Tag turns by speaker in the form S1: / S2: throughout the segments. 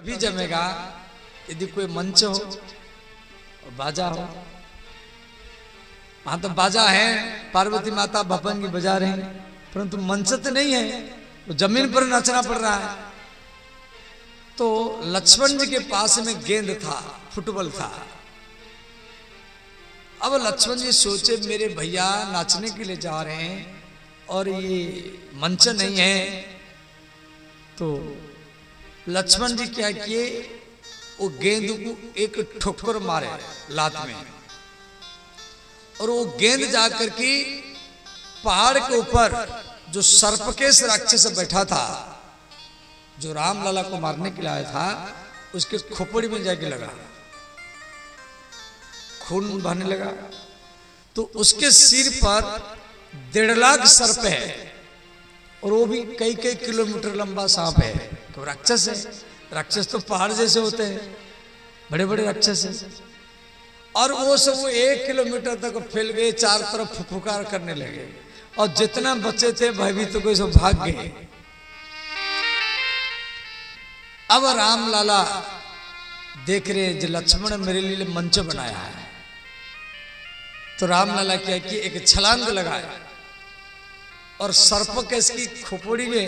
S1: भी जमेगा यदि कोई मंच हो और बाजा हो। वहां तो बाजा है, पार्वती माता भपंगी बजा रहे हैं, परंतु मंच तो नहीं है, तो जमीन पर नाचना पड़ रहा है। तो लक्ष्मण जी के पास में गेंद था, फुटबॉल था। अब लक्ष्मण जी सोचे मेरे भैया नाचने के लिए जा रहे हैं और ये मंच नहीं है, तो लक्ष्मण जी क्या किए, वो गेंद को एक ठोकर मारे लात में, और वो गेंद जाकर के पहाड़ के ऊपर जो सर्पकेश राक्षस बैठा था, जो रामलला को मारने के लिए आया था, उसके खोपड़ी में जाके लगा, खून बहने लगा। तो उसके सिर पर 1.5 लाख सर्प है, और वो भी कई कई किलोमीटर लंबा सांप है। तो राक्षस है, राक्षस तो पहाड़ जैसे होते हैं, बड़े बड़े राक्षस हैं। और वो सब 1 किलोमीटर तक फैल गए, चार तरफ फुफुकार करने लगे, और जितना बच्चे थे भयभीत तो कोई सब भाग गए। अब रामलला देख रहे जो लक्ष्मण मेरे लिए मंच बनाया है, तो रामलला क्या कि एक छलांग लगाया और सर्पकेश की खोपड़ी में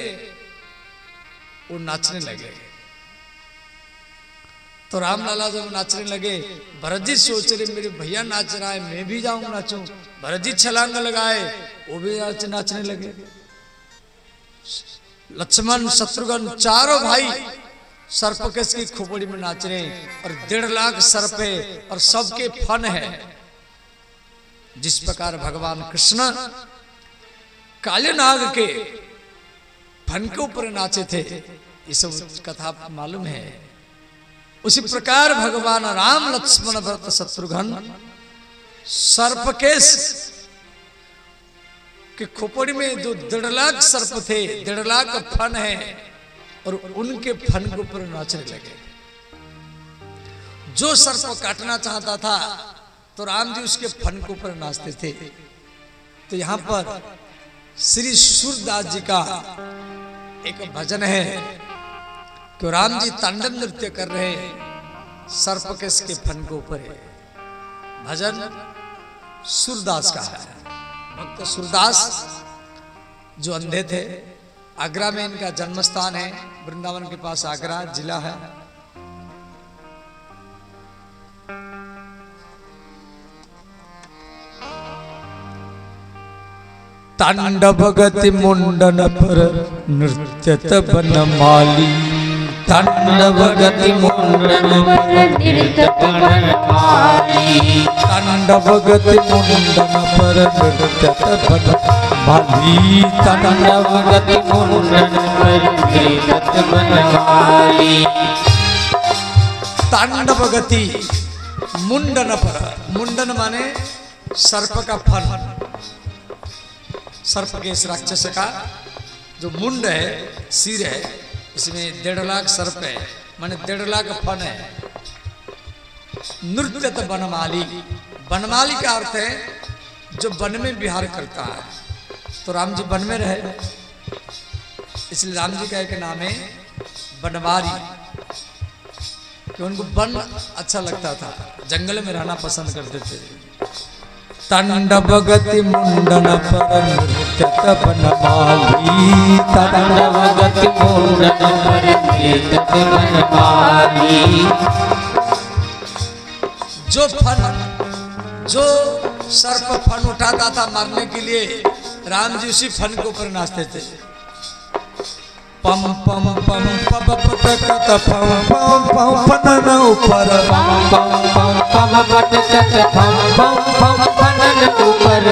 S1: वो नाचने लगे। तो रामलला जब नाचने लगे, भरत जी सोच रहे मेरे भैया नाच रहा है, मैं भी जाऊं नाचूं। भरत जी छलांग लगाए, वो भी नाचने लगे। लक्ष्मण शत्रुघ्न चारों भाई सर्पकेश की खोपड़ी में नाच रहे हैं, और 1.5 लाख सर्प है, और सबके फन है। जिस प्रकार भगवान कृष्ण काले नाग के फन के ऊपर नाचे थे, ये सब कथा मालूम है। उसी प्रकार भगवान राम लक्ष्मण भरत शत्रुघ्न सर्पकेश के खोपड़ी में जो 1.5 लाख सर्प थे, 1.5 लाख फन है, और उनके फन के ऊपर नाचने लगे। जो सर्प काटना चाहता था तो राम जी उसके फन के ऊपर नाचते थे। तो यहां पर श्री सूरदास जी का एक भजन है कि राम जी तांडव नृत्य कर रहे हैं, सर्पकेश के फन के ऊपर है। भजन सूरदास का है। भक्त सूरदास जो अंधे थे, आगरा में इनका जन्म स्थान है, वृंदावन के पास आगरा जिला है। तांडव गति मुंडन पर नृत्यत बनमाली, तांडव गति मुंडन पर नृत्यत बनमाली, तांडव गति मुंडन पर नृत्यत बनमाली, तांडव गति मुंडन पर नृत्यत बनमाली। तांडव गति मुंडन पर, मुंडन माने सर्प का फन, सर्पकेश राक्षस का जो मुंड है, सिर है, इसमें 1.5 लाख सर्प है, माने 1.5 लाख फन है। नृत्यत बनमाली, बनमाली का अर्थ है जो वन में विहार करता है। तो राम जी वन में रहे, इसलिए राम जी का एक नाम है बनवारी, कि उनको वन अच्छा लगता था, जंगल में रहना पसंद करते थे। तांडव गति मुंडन पर नृत्यत बनमाली, तांडव गति मुंडन पर नृत्यत बनमाली। जो फन, जो सर्प फन उठाता था मारने के लिए, राम जी उसी फन के ऊपर नाचते थे। पम पम पम पम पटकत पम पम पम फनन ऊपर, पम पम पम पम पटकत पम पम पम फनन ऊपर,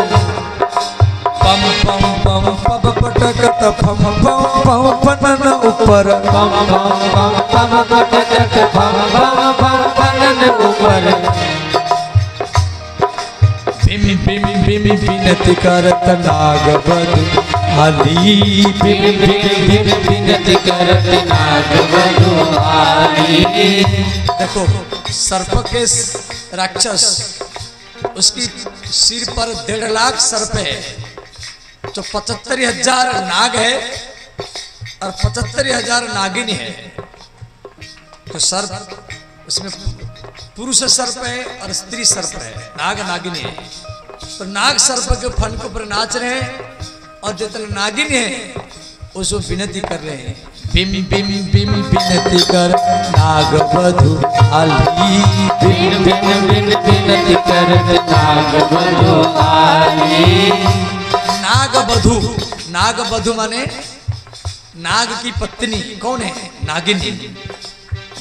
S1: पम पम पम पम पटकत पम पम पम फनन ऊपर, पम पम पम पम पटकत पम पम पम फनन ऊपर। बिमि बिमि बिमि बिनती करत नाग बधु आली, बिमि बिमि बिमि बिनती करत नाग बधु आली। देखो सर्पकेश राक्षस, उसकी सिर पर 1.5 लाख सर्प है, जो 75,000 नाग है और 75,000 नागिन है। तो सर्प उसमें पुरुष सर्प है और स्त्री सर्प है, नाग नागिनी है। तो नाग सर्प के फन के ऊपर नाच रहे हैं और जितने नागिन है उसको विनती कर रहे हैं, बिम बिम बिम विनती कर नाग वधु आली,
S2: बिन बिन बिन विनती कर नाग वधु आली।
S1: नाग वधु, नाग वधु माने नाग की पत्नी कौन है? नागिनी।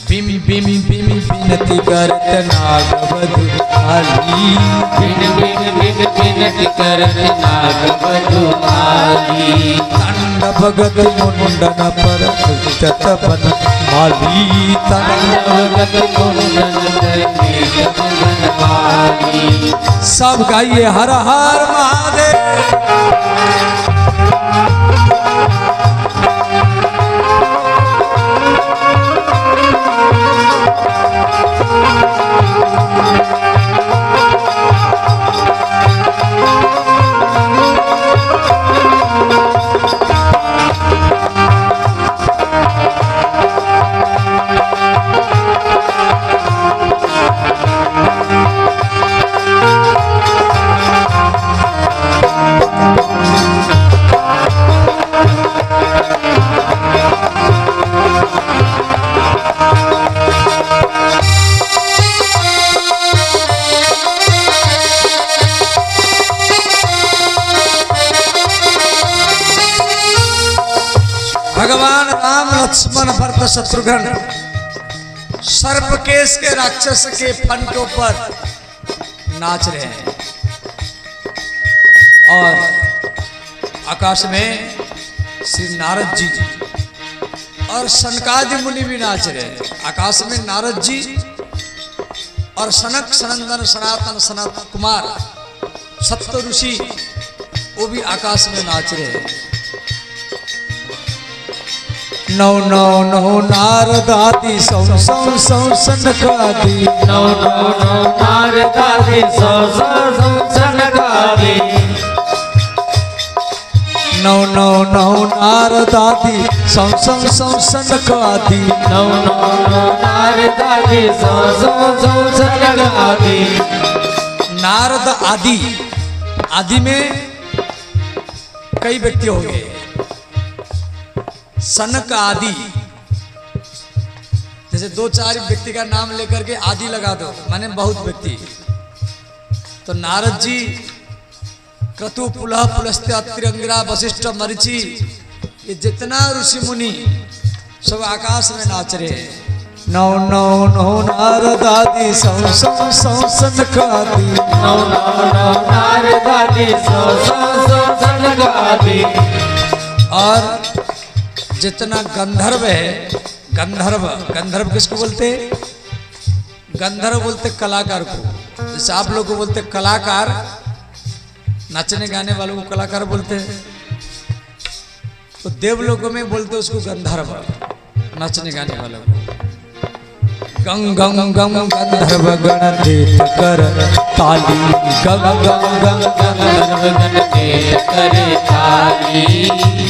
S1: बिम बिम बिम विनती कर नाग वधु आली,
S2: बिन बिन बिन विनती कर नाग वधु आली।
S1: तांडव गद मुंडन पर जतपन माली,
S2: तांडव गद मुंडन पर माली।
S1: सब गाइए हर हर महादेव। भगवान राम लक्ष्मण भरत शत्रुघ्न सर्पकेश के राक्षस के फन के ऊपर नाच रहे हैं और आकाश में श्री नारद जी और सनकादि मुनि भी नाच रहे हैं। आकाश में नारद जी और सनक सनंदन सनातन कुमार सप्त ऋषि वो भी आकाश में नाच रहे हैं। नौ नौ नौ नारदादि सौ सौ सौ सनकादि,
S2: नौ नौ नौ नारदादि सौ सौ सौ सनकादि।
S1: नौ नौ नौ नारदादि सौ सौ सौ सनकादि,
S2: नौ नौ नौ नारदादि सौ सौ सौ सनकादि।
S1: नारद आदि, आदि में कई व्यक्ति हो गए। सनक आदि, जैसे दो चार व्यक्ति का नाम लेकर के आदि लगा दो माने बहुत व्यक्ति। तो नारद जी, क्रतु, पुलह, पुलस्त्य, अत्रिअंगिरा, वशिष्ठ, मरीचि, ये जितना ऋषि मुनि सब आकाश में नाच रहे हैं। नौ नौ नौ नारदादि सौ सौ सौ सनकादि,
S2: नौ नौ नौ नारदादि सौ सौ सौ सनकादि।
S1: और जितना गंधर्व है, गंधर्व, गंधर्व किसको बोलते? गंधर्व बोलते कलाकार को। जैसे आप लोग को बोलते कलाकार, नाचने गाने वालों को कलाकार बोलते हैं। तो देवलोक में बोलते उसको गंधर्व, नाचने गाने वालों को। गंग गंग गंग गंधर्व गण देत कर ताली, गंग गंग गंग
S2: गंधर्व गण देत कर ताली,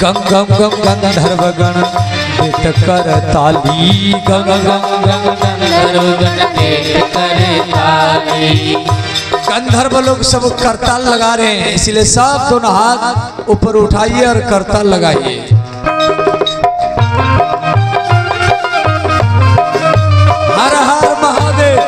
S1: गंग गंग गंग गंधर्व गण देत कर ताली, गंग गंग गंग
S2: गंधर्व गण देत कर ताली।
S1: गंधर्व लोग सब करताल लगा रहे हैं, इसलिए सब दोनों हाथ ऊपर उठाइए और करताल लगाइए। हर हर महादेव।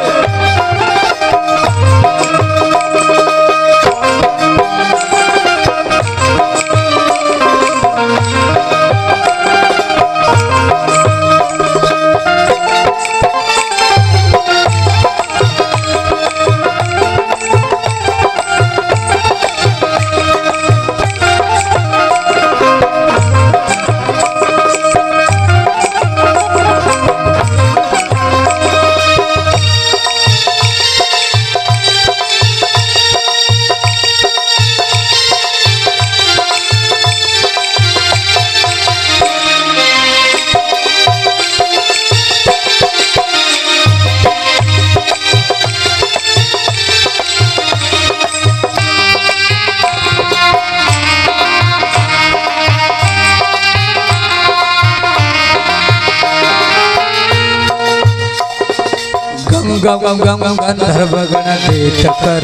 S1: गम गम गम गंधर्व गण देत कर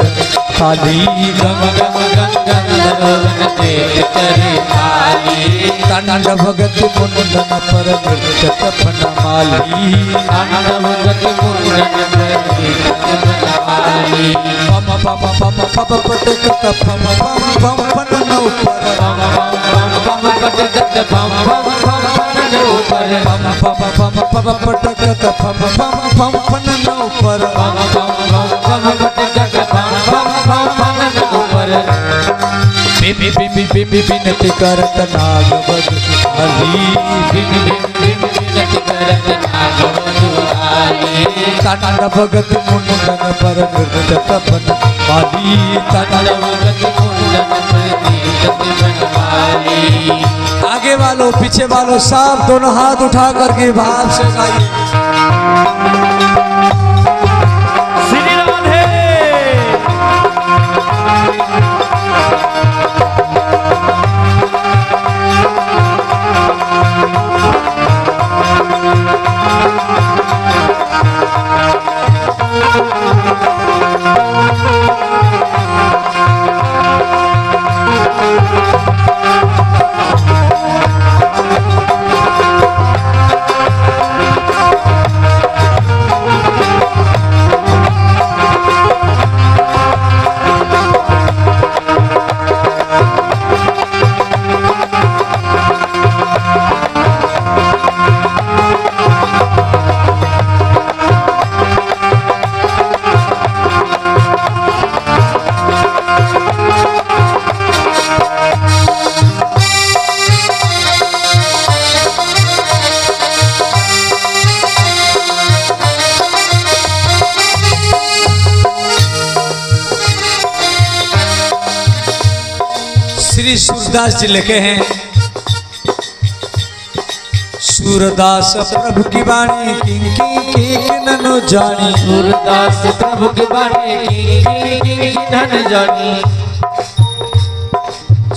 S1: खाली
S2: गम गम गंधर्व गण देत कर खाली
S1: तांडव गति मुंडन पर नृत्य तपन माली
S2: तांडव गति मुंडन पर नृत्य तपन माली
S1: पम पम पम पम पटक तपम पम पम पन ऊपर
S2: पम पम पटक तपम पम पन ऊपर
S1: पम पम पम पटक तपम पम पम पन ऊपर
S2: पम पम पटक तपम पम पन ऊपर
S1: बिनती करत नागवद हली
S2: बिनती करत नागवद हली
S1: तांडव गति मुंडन पर नृत्य तपन माली
S2: तांडव गति मुंडन पर नृत्य तपन माली।
S1: आगे वालों पीछे वालों सब दोनों हाथ उठा करके भाव से गाइए।
S3: श्री राधे
S1: श्री सूरदास जी लिखे हैं, सूरदास प्रभु की वाणी की ननु जानी,
S2: सूरदास प्रभु की वाणी की नन जानी,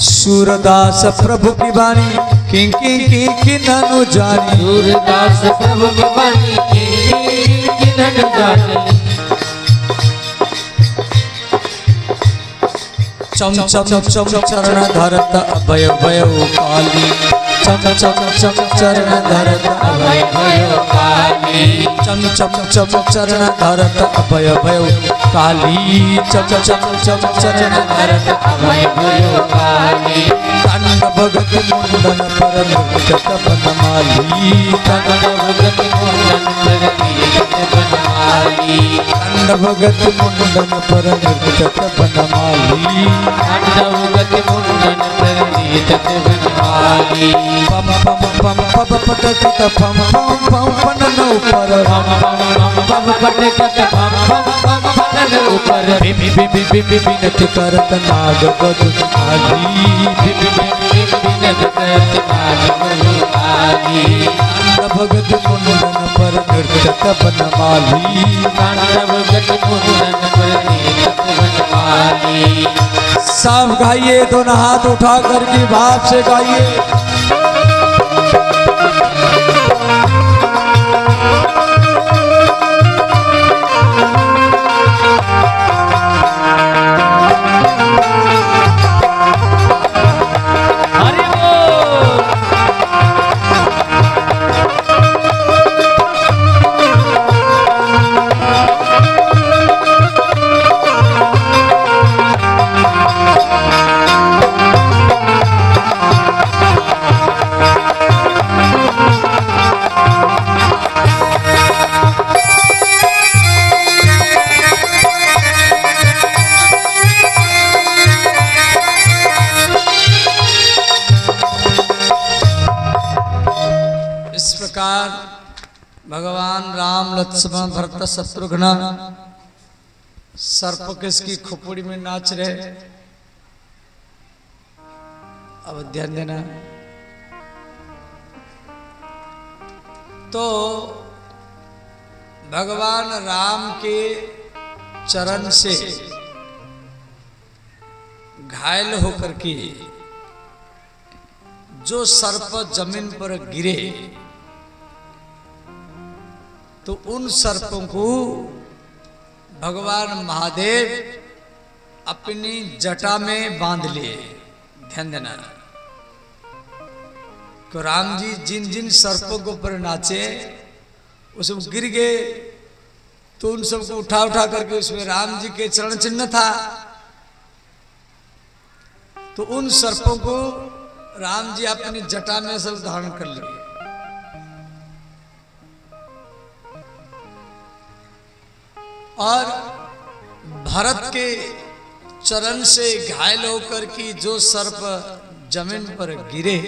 S1: सूरदास प्रभु की वाणी की ननु जानी,
S2: सूरदास प्रभु की वाणी की नन जानी।
S1: चम चम चम चरण धरत अभय भय काली, चम चम चम चरण धरत
S2: अभय भय काली,
S1: चम चम चम चरण धरत अभय भय काली, चम चम चम चरण धरत
S2: अभय भय काली।
S1: तांडव गति मुंडन पर नृत्य तपन माली,
S2: तांडव गति मुंडन पर नृत्य तपन माली,
S1: तांडव गति मुंडन पर नृत्य तपन माली,
S2: तांडव गति मुंडन पर नृत्य तपन माली।
S1: पम पम पम पम पटक तपम पम पम पन ऊपर,
S2: पम पम पम पटक तपम पम पन ऊपर,
S1: बिनती करत नागवद हली,
S2: बिनती करत नागवद हली,
S1: तांडव गति मुंडन पर नृत्य तपन माली,
S2: तांडव गति मुंडन पर नृत्य तपन माली।
S1: सब गाइए, दोनों हाथ उठा करके भाव से गाइए।
S3: हरि बोल।
S1: भगवान राम लक्ष्मण भरत शत्रुघ्न सर्प किसकी खोपड़ी में नाच रहे। अब ध्यान देना। तो भगवान राम के चरण से घायल होकर के जो सर्प जमीन पर गिरे तो उन सर्पों को भगवान महादेव अपनी जटा में बांध लिए। ध्यान देना तो राम जी जिन जिन सर्पों के ऊपर नाचे वो सब गिर गए, तो उन सबको उठा उठा करके उसमें राम जी के चरण चिन्ह था, तो उन सर्पों को राम जी अपनी जटा में सब धारण कर लिए। और भरत के चरण से घायल होकर की जो सर्प जमीन पर गिरे,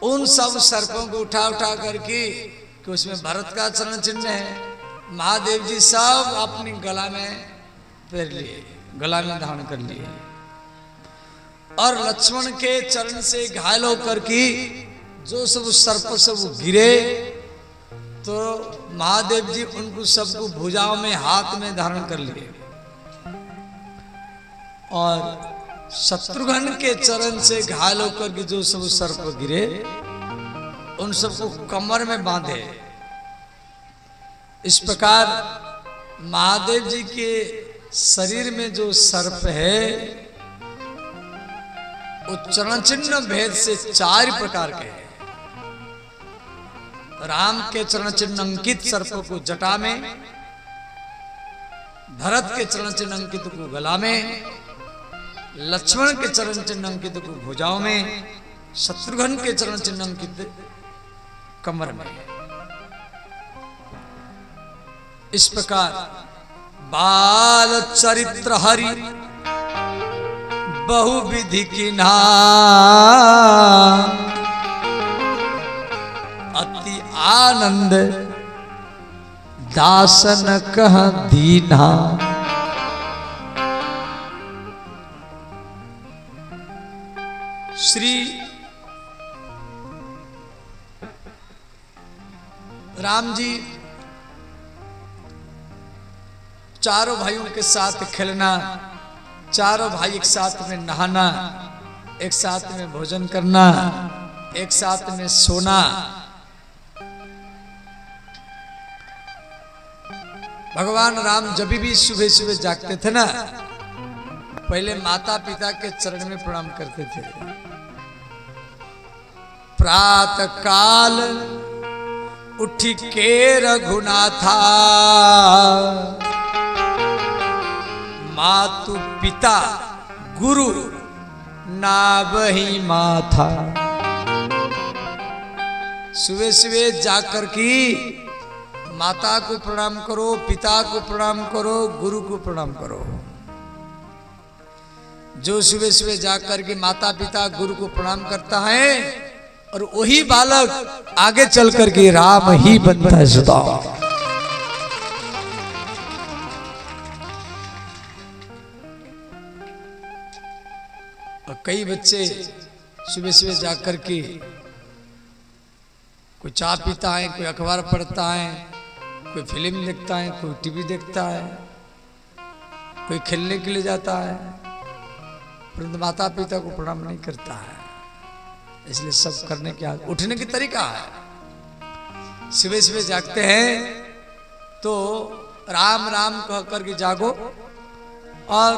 S1: उन सब सर्पों को उठा उठा करके कि उसमें भरत का चरण चिन्ह है, महादेव जी सब अपनी गला में पहन लिए, गला में धारण कर लिए। और लक्ष्मण के चरण से घायल होकर की जो सब सर्प सब गिरे, तो महादेव जी उनको सबको भुजाओं में हाथ में धारण कर लिए। और शत्रुघ्न के चरण से घायल होकर के जो सब सर्प गिरे, उन सबको कमर में बांधे। इस प्रकार महादेव जी के शरीर में जो सर्प है, वो चरण चिन्ह भेद से 4 प्रकार के हैं। राम के चरण चिन्ह अंकित सर्पों को जटा में, भरत के चरण चिन्ह अंकित को गला में, लक्ष्मण के चरण चिन्ह अंकित को भुजाओं में, शत्रुघ्न के चरण चिन्ह अंकित कमर में। इस प्रकार बाल चरित्र हरि बहुविधि की नाम, अति आनंद दासन कह दीना। श्री राम जी चारों भाइयों के साथ खेलना, चारों भाई एक साथ में नहाना, एक साथ में भोजन करना, एक साथ में सोना। भगवान राम जब भी सुबह सुबह जागते थे ना, पहले माता पिता के चरण में प्रणाम करते थे। प्रातः काल उठी के रघुनाथा, मातु पिता गुरु नावही माथा। सुबह सुबह जाकर की माता को प्रणाम करो, पिता को प्रणाम करो, गुरु को प्रणाम करो। जो सुबह सुबह जाकर के माता पिता गुरु को प्रणाम करता है, और वही बालक आगे चल करके राम ही बनता है सदा। और कई बच्चे सुबह सुबह जाकर के कोई चाय पीता है, कोई अखबार पढ़ता है, कोई फिल्म देखता है, कोई टीवी देखता है, कोई खेलने के लिए जाता है, परंतु माता पिता को प्रणाम नहीं करता है। इसलिए सब करने के उठने की तरीका है। सुबह सुबह जागते हैं तो राम राम कह करके जागो, और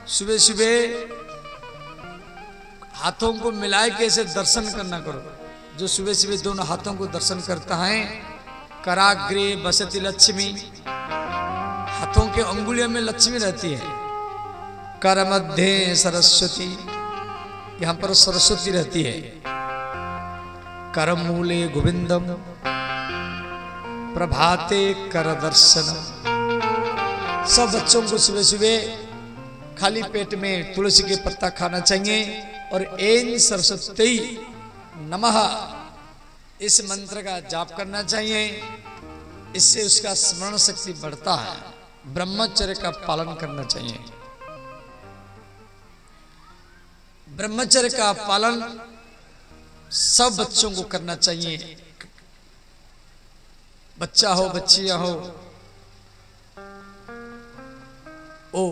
S1: सुबह सुबह हाथों को मिलाए के ऐसे दर्शन करना करो। जो सुबह सुबह दोनों हाथों को दर्शन करता है, कराग्रे बसती लक्ष्मी, हाथों के अंगुलियों में लक्ष्मी रहती है। कर मध्य सरस्वती, यहां पर सरस्वती रहती है। कर मूले गोविंदम, प्रभाते कर दर्शनम। सब बच्चों को सुबह सुबह खाली पेट में तुलसी के पत्ता खाना चाहिए, और एन सरस्वती नमः इस मंत्र का जाप करना चाहिए। इससे उसका स्मरण शक्ति बढ़ता है। ब्रह्मचर्य का पालन करना चाहिए। ब्रह्मचर्य का पालन सब बच्चों को करना चाहिए। बच्चा हो बच्चियां हो, ओ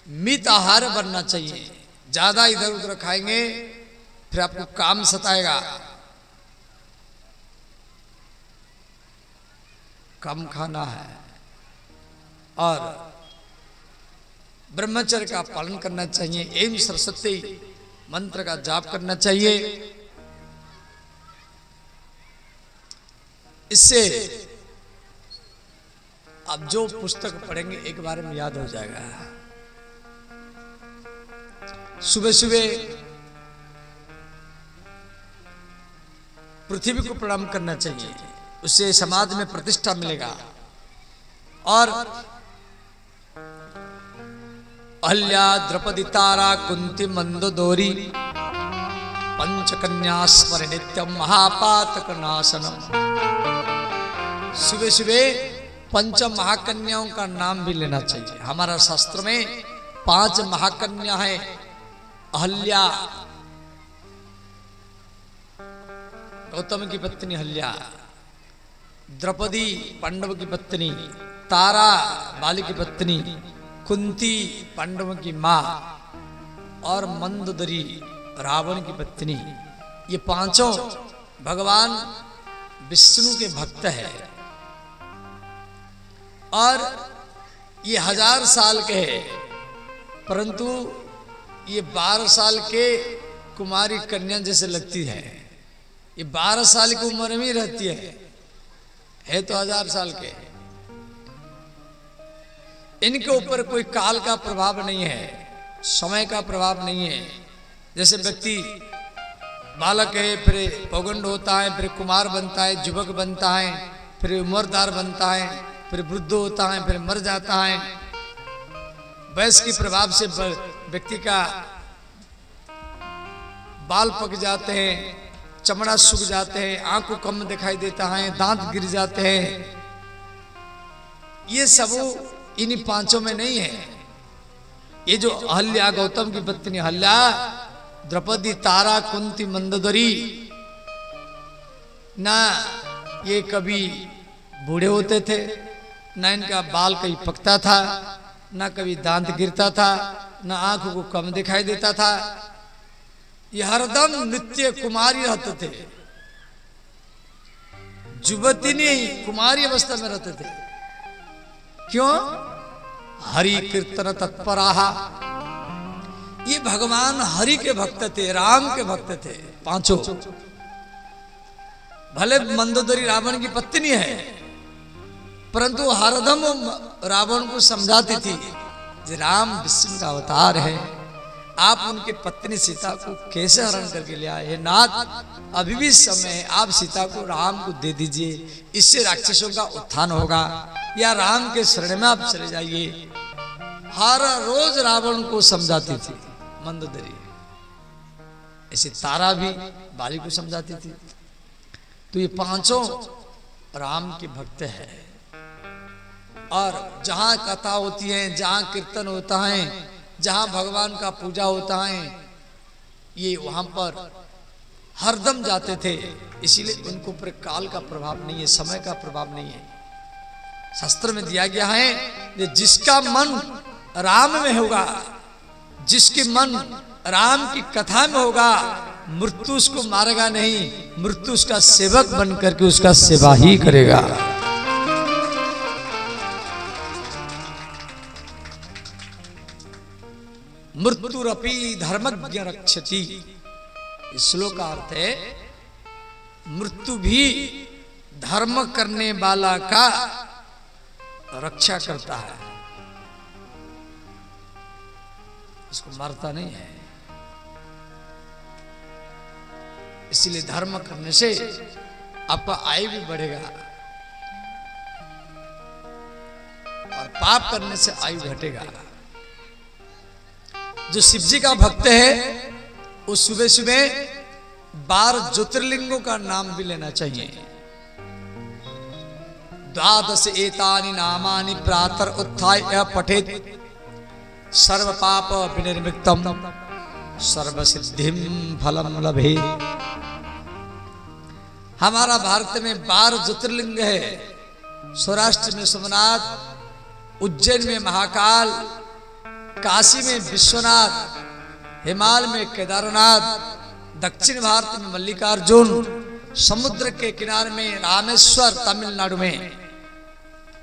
S1: मित आहार बनना चाहिए। ज्यादा इधर उधर खाएंगे फिर आपको काम सताएगा। कम खाना है और ब्रह्मचर्य का पालन करना चाहिए। एवं सरस्वती मंत्र का जाप करना चाहिए। इससे अब जो पुस्तक पढ़ेंगे एक बार में याद हो जाएगा। सुबह सुबह पृथ्वी को प्रणाम करना चाहिए, उससे समाज में प्रतिष्ठा मिलेगा। और अहल्या, द्रौपदी, तारा, कुंती, मंदोदरी पंचकन्या स्मरण नित्यम महापातक नाशनम। सुबह सुबह पंच महाकन्याओं का नाम भी लेना चाहिए। हमारा शास्त्र में 5 महाकन्या है। अहल्या गौतम की पत्नी अहल्या, द्रौपदी पांडव की पत्नी, तारा बाली की पत्नी, कुंती पांडव की मां और मंदोदरी रावण की पत्नी। ये 5 भगवान विष्णु के भक्त है और ये 1000 साल के है, परंतु ये 12 साल के कुमारी कन्या जैसे लगती है। ये 12 साल की उम्र में ही रहती है तो 1000 साल के। इनके ऊपर कोई काल का प्रभाव नहीं है, समय का प्रभाव नहीं है। जैसे व्यक्ति बालक है, फिर पौगंड होता है, फिर कुमार बनता है, युवक बनता है, फिर उम्रदार बनता है, फिर वृद्ध होता है, फिर मर जाता है। वयस के प्रभाव से व्यक्ति का बाल पक जाते हैं, चमड़ा सूख जाते हैं, आंख को कम दिखाई देता है, दांत गिर जाते हैं। ये सब इन्हीं 5 में नहीं है। ये जो अहल्या गौतम की पत्नी अहल्या, द्रौपदी, तारा, कुंती, मंदोदरी ना ये कभी बूढ़े होते थे, ना इनका बाल कहीं पकता था, ना कभी दांत गिरता था, ना आंखों को कम दिखाई देता था। ये हरदम नित्य कुमारी रहते थे, युवती नहीं कुमारी अवस्था में रहते थे। क्यों? हरि कीर्तन तत्पराहा। ये भगवान हरि के भक्त थे, राम के भक्त थे 5। भले मंदोदरी रावण की पत्नी है, परंतु हरदम रावण को समझाती थी कि राम विष्णु का अवतार है, आप उनकी पत्नी सीता को कैसे हरण करके ले आए? हे नाथ, अभी भी समय है, आप सीता को राम को दे दीजिए, इससे राक्षसों का उत्थान होगा, या राम के शरण में आप चले जाइए। हर रोज रावण को समझाती थी मंदोदरी। ऐसे तारा भी बाली को समझाती थी। तो ये 5 राम के भक्त है। और जहां कथा होती है, जहां कीर्तन होता है, जहां भगवान का पूजा होता है, ये वहां पर हरदम जाते थे। इसीलिए उनको पर काल का प्रभाव नहीं है, समय का प्रभाव नहीं है। शास्त्र में दिया गया है कि जिसका मन राम में होगा, जिसके मन राम की कथा में होगा, मृत्यु उसको मारेगा नहीं, मृत्यु उसका सेवक बन करके उसका सेवा ही करेगा। मृत्युरपि धर्मज्ञ रक्षति। इस श्लोक का अर्थ है मृत्यु भी धर्म करने वाला का रक्षा करता है, इसको मारता नहीं है। इसलिए धर्म करने से आपका आयु भी बढ़ेगा और पाप करने से आयु घटेगा। जो शिव जी का भक्त है वो सुबह सुबह 12 ज्योतिर्लिंगों का नाम भी लेना चाहिए। 12 एतानि नामानि प्रातः उत्थाय पठेत सर्व पाप विनिर्मुक्तम सर्व सिद्धिम फलम लभे। हमारा भारत में 12 ज्योतिर्लिंग है। सौराष्ट्र में सोमनाथ, उज्जैन में महाकाल, काशी में विश्वनाथ, हिमालय में केदारनाथ, दक्षिण भारत में मल्लिकार्जुन, समुद्र के किनारे में रामेश्वर तमिलनाडु में,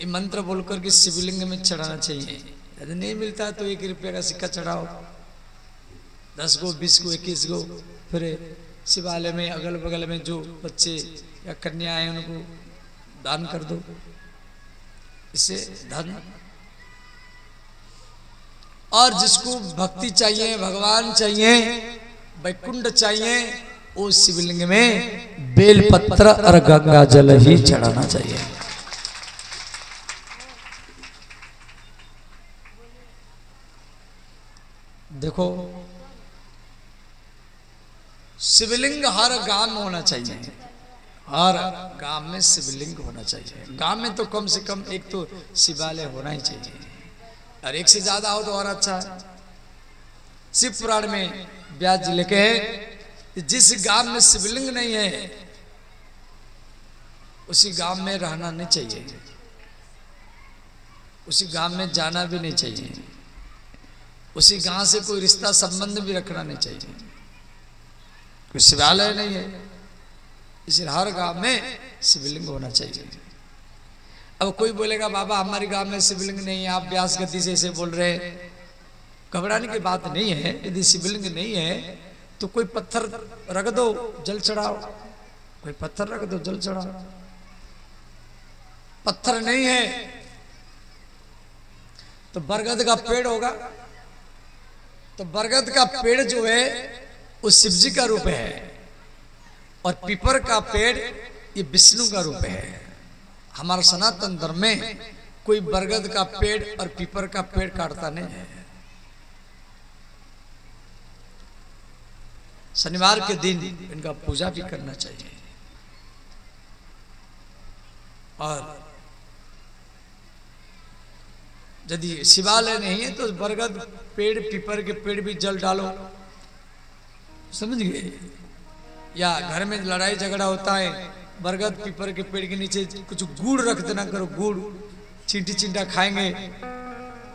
S1: ये मंत्र बोलकर के शिवलिंग में चढ़ाना चाहिए। यदि नहीं मिलता तो 1 रुपये का सिक्का चढ़ाओ, 10 गो 20 गो 21 गो, फिर शिवालय में अगल बगल में जो बच्चे या कन्या हैं उनको दान कर दो। इससे धन, और जिसको भक्ति चाहिए, भगवान चाहिए, वैकुंठ चाहिए, वो शिवलिंग में बेलपत्र और गंगा जल ही चढ़ाना चाहिए। देखो शिवलिंग हर गांव में होना चाहिए, हर गांव में शिवलिंग होना चाहिए। गांव में तो कम से कम एक तो शिवालय होना ही चाहिए, और एक से ज्यादा हो तो और अच्छा है। शिव पुराण में व्यास जी लिखे हैं, जिस गांव में शिवलिंग नहीं है उसी गांव में रहना नहीं चाहिए, उसी गांव में जाना भी नहीं चाहिए, उसी गांव से कोई रिश्ता संबंध भी रखना नहीं चाहिए। कोई शिवालय नहीं है, इसलिए हर गांव में शिवलिंग होना चाहिए। अब कोई बोलेगा बाबा हमारे गांव में शिवलिंग नहीं है, आप व्यास गति से ऐसे बोल रहे हैं। घबराने की बात नहीं है। यदि शिवलिंग नहीं है तो कोई पत्थर रख दो, जल चढ़ाओ, कोई पत्थर रख दो, जल चढ़ाओ। पत्थर नहीं है तो बरगद का पेड़ होगा, तो बरगद का पेड़ जो है वो शिव जी का रूप है, और पीपर का पेड़ ये विष्णु का रूप है। हमारा सनातन धर्म में कोई बरगद का पेड़ और पीपर का पेड़ काटता नहीं है। शनिवार के दिन इनका पूजा भी करना चाहिए। और यदि शिवालय नहीं है तो बरगद पेड़ पीपर के पेड़ भी जल डालो, समझ गए। या घर में लड़ाई झगड़ा होता है, बरगद पीपर के पेड़ के नीचे कुछ गुड़ रख देना करो, गुड़ चींटी चिंटा खाएंगे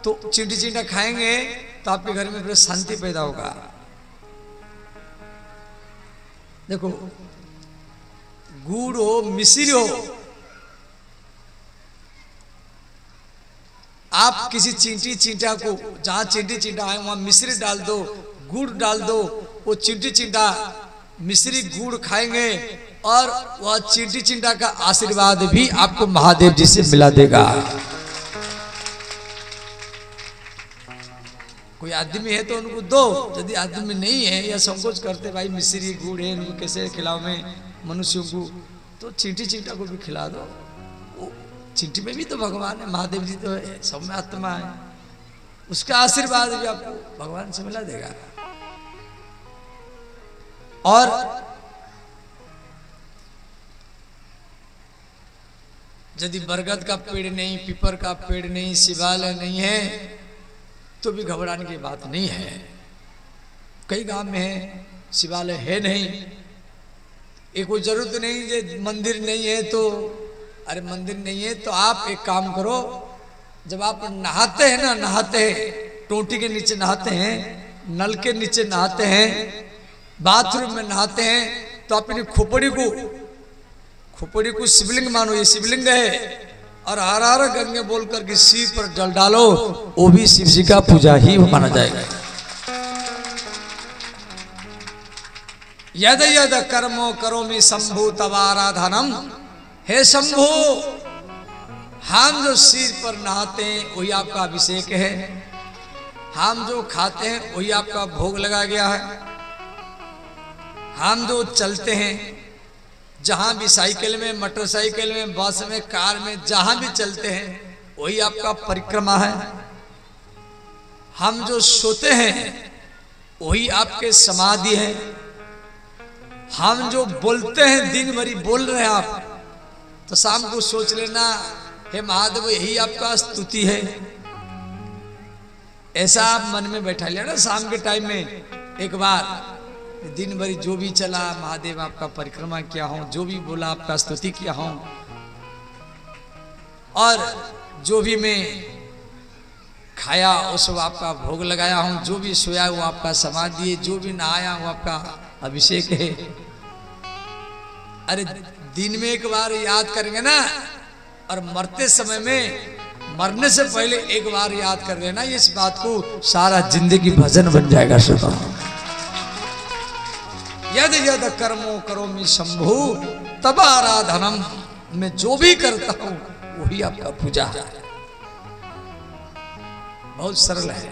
S1: तो चींटी चिंटा खाएंगे तो आपके घर में फिर शांति पैदा होगा। देखो गुड़ हो मिश्री हो, आप किसी चींटी चिंटा को जहां चींटी चिंटा है वहां मिश्री डाल दो, गुड़ डाल दो, वो चींटी चिंटा मिश्री गुड़ खाएंगे और वह चींटी चिंटा का आशीर्वाद भी आपको महादेव जी से मिला देगा। कोई आदमी है तो उनको दो, यदि आदमी नहीं है या संकोच करते भाई मिश्री गुड़ है इनको कैसे खिलाओ में मनुष्यों को, तो चींटी चिंटा को भी खिला दो। चींटी में भी तो भगवान है, महादेव जी तो है, सब में आत्मा है, उसका आशीर्वाद भी आपको भगवान से मिला देगा। और यदि बरगद का पेड़ नहीं, पीपर का पेड़ नहीं, शिवालय नहीं है तो भी घबराने की बात नहीं है। कई गांव में है शिवालय है नहीं, ये कोई जरूरत नहीं जे मंदिर नहीं है तो, अरे मंदिर नहीं है तो आप एक काम करो, जब आप नहाते हैं ना, नहाते हैं टोटी के नीचे नहाते हैं, नल के नीचे नहाते हैं, बाथरूम में नहाते हैं, तो अपनी खोपड़ी को शिवलिंग मानो, ये शिवलिंग है, और हर हर गंगे बोल करके शिव पर जल डालो, वो भी शिव जी का पूजा ही माना जाएगा। यद यद कर्मो करोमि शंभु तव आराधनम, हे शंभु हम जो सिर पर नहाते हैं वही आपका अभिषेक है, हम जो खाते हैं वही आपका भोग लगा गया है, हम जो चलते हैं जहां भी साइकिल में, मोटरसाइकिल में, बस में, कार में, जहां भी चलते हैं वही आपका परिक्रमा है, हम जो सोते हैं वही आपके समाधि है, हम जो बोलते हैं दिन भरी बोल रहे हैं आप, तो शाम को सोच लेना हे महादेव यही आपका स्तुति है। ऐसा आप मन में बैठा लेना शाम के टाइम में एक बार, दिन भरी जो भी चला महादेव आपका परिक्रमा किया हूं, जो भी बोला आपका स्तुति किया हूं, और जो भी मैं खाया उस आपका भोग लगाया हूं, जो भी सोया वो आपका समाधि है, जो भी नहाया वो आपका अभिषेक है। अरे दिन में एक बार याद करेंगे ना और मरते समय में, मरने से पहले एक बार याद कर लेना इस बात को, सारा जिंदगी भजन बन जाएगा। सुनो, यद यद कर्मो करोमि शंभु तब आराधनम, मैं जो भी करता हूं वही आपका पूजा है। बहुत सरल है,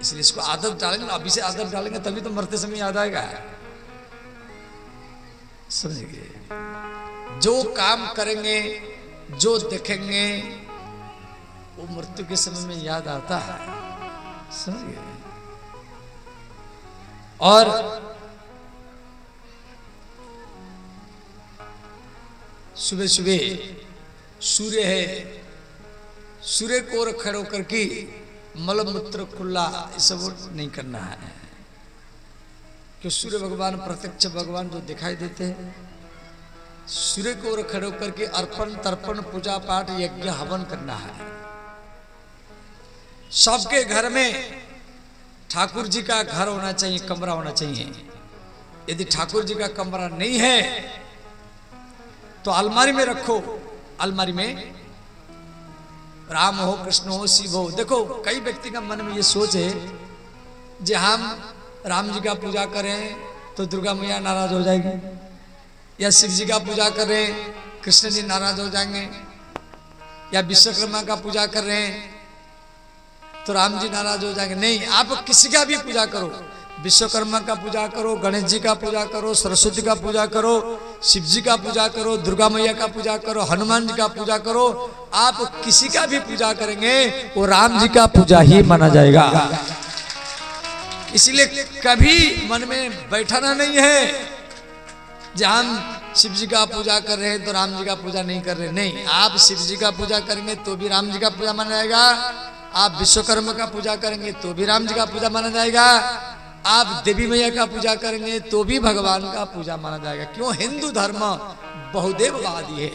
S1: इसलिए इसको आदत डालेंगे, अभी से आदत डालेंगे तभी तो मरते समय याद आएगा। समझिए, जो काम करेंगे, जो देखेंगे, वो मृत्यु के समय में याद आता है। समझिए, और सुबह सुबह सूर्य है, सूर्य को ओर खड़े होकर के मलमूत्र खुला ये सब नहीं करना है, कि सूर्य भगवान प्रत्यक्ष भगवान जो दिखाई देते हैं, सूर्य को ओर खड़े होकर के अर्पण तर्पण पूजा पाठ यज्ञ हवन करना है। सबके घर में ठाकुर जी का घर होना चाहिए, कमरा होना चाहिए। यदि ठाकुर जी का कमरा नहीं है तो अलमारी में रखो, अलमारी में राम हो, कृष्ण हो, शिव हो। देखो, कई व्यक्ति का मन में ये सोच है कि हम राम जी का पूजा करें तो दुर्गा मैया नाराज हो जाएगी, या शिव जी का पूजा करें कृष्ण जी नाराज हो जाएंगे, या विश्वकर्मा का पूजा कर रहे हैं तो राम जी नाराज हो जाएंगे। नहीं, आप किसी का भी पूजा करो, विश्वकर्मा का पूजा करो, गणेश जी का पूजा करो, सरस्वती का पूजा करो, शिव जी का पूजा करो, दुर्गा मैया का पूजा करो, हनुमान जी का पूजा करो। आप किसी का भी पूजा करेंगे वो राम जी का पूजा ही माना जाएगा। इसलिए कभी मन में बैठाना नहीं है कि हम शिव जी का पूजा कर रहे हैं तो राम जी का पूजा नहीं कर रहे। नहीं, आप शिव जी का पूजा करेंगे तो भी राम जी का पूजा माना जाएगा, आप विश्वकर्मा का पूजा करेंगे तो भी राम जी का पूजा माना जाएगा, आप देवी मैया का पूजा करेंगे तो भी भगवान का पूजा माना जाएगा। क्यों? हिंदू धर्म बहुदेववादी है,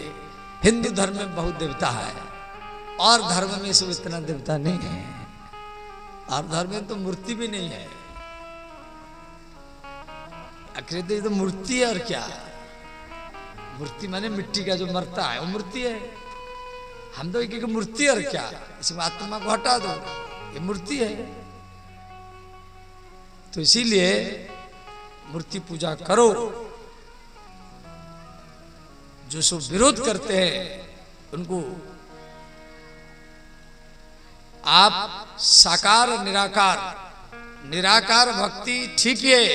S1: हिंदू धर्म में बहुत देवता है, और धर्म में सब इतना देवता नहीं है, और धर्म में तो मूर्ति भी नहीं है। आखिर तो मूर्ति है, और क्या मूर्ति माने मिट्टी का जो मरता है वो मूर्ति है। हम तो एक मूर्ति, और क्या, इसमें आत्मा को हटा दो, ये मूर्ति है। तो इसीलिए मूर्ति पूजा करो। जो सब विरोध करते हैं उनको आप साकार निराकार, निराकार भक्ति ठीक है,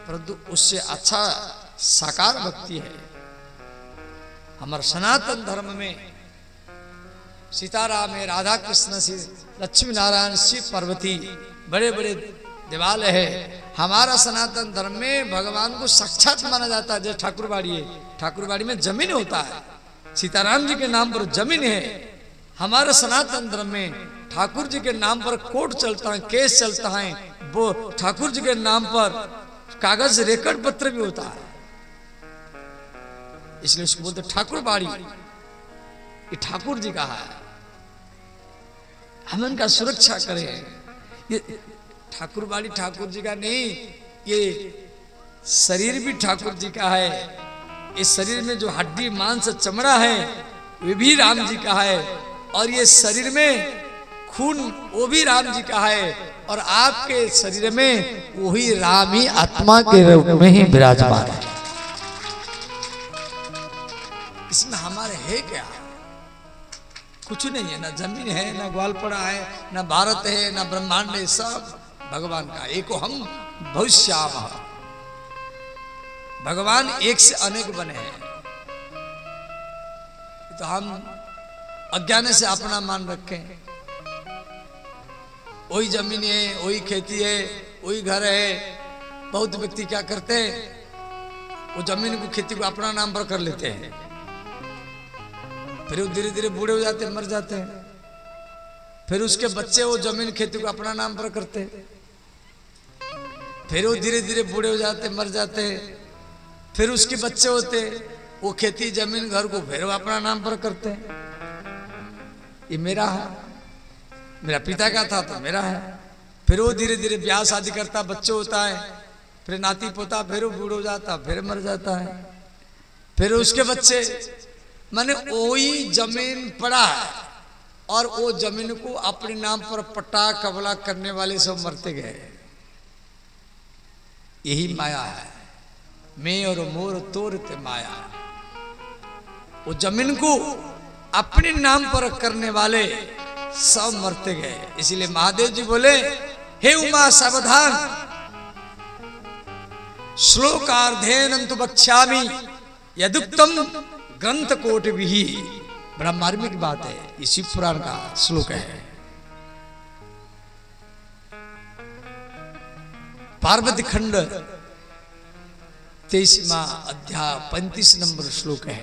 S1: परंतु उससे अच्छा साकार भक्ति है। हमारे सनातन धर्म में सीताराम है, राधा कृष्ण से, लक्ष्मी नारायण, शिव पार्वती, बड़े बड़े देवालय है। हमारा सनातन धर्म में भगवान को साक्षात माना जाता है। जैसे ठाकुरबाड़ी है, ठाकुरबाड़ी में जमीन होता है, सीताराम जी के नाम पर जमीन है। हमारे सनातन धर्म में ठाकुर जी के नाम पर कोर्ट चलता है, केस चलता है, वो ठाकुर जी के नाम पर कागज रेकॉर्ड पत्र भी होता है। इसलिए उसको बोलते ठाकुरबाड़ी, ये ठाकुर जी का है, हम इनका सुरक्षा करें। ये ठाकुरबाड़ी ठाकुर जी का नहीं, ये शरीर भी ठाकुर जी का है। इस शरीर में जो हड्डी मांस चमड़ा है वे भी राम जी का है, और ये शरीर में खून वो भी राम जी का है, और आपके शरीर में वही राम ही आत्मा के रूप में ही विराजमान है। इसमें हमारे है क्या? कुछ नहीं है, ना जमीन है, ना ग्वालपड़ा है, ना भारत है, ना ब्रह्मांड है, सब भगवान का। एको हम भविष्याम, भगवान एक से अनेक बने हैं। तो हम अज्ञान से अपना मान रखें, वही जमीन है, वही खेती है, वही घर है। बहुत व्यक्ति क्या करते हैं, वो जमीन को, खेती को अपना नाम पर कर लेते हैं, फिर वो धीरे धीरे बूढ़े हो जाते हैं, मर जाते हैं। फिर उसके बच्चे वो जमीन खेती को अपना नाम पर करते हैं, फिर वो धीरे धीरे बूढ़े हो जाते, मर जाते हैं। फिर उसके बच्चे होते, वो खेती जमीन घर को फिर वो अपना नाम पर करते हैं। ये मेरा है, मेरा पिता का था तो मेरा है। फिर वो धीरे धीरे ब्याह शादी करता, बच्चे होता है, फिर नाती पोता, फिर वो बूढ़ हो जाता, फिर मर जाता है। फिर उसके बच्चे मैंने वही जमीन पड़ा है और वो जमीन को अपने नाम पर पट्टा कबला करने वाले सब मरते गए। यही माया है, मैं और मोर तोरते माया। वो जमीन को अपने नाम पर करने वाले सब मरते गए। इसलिए महादेव जी बोले, हे उमा सावधान, श्लोकार्धेनंतु बक्ष्यामि यदुक्तम ग्रंथ कोटि भी। बड़ा मार्मिक बात है, ये शिव पुराण का श्लोक है। पार्वती खंड 23वां अध्याय 35 नंबर श्लोक है।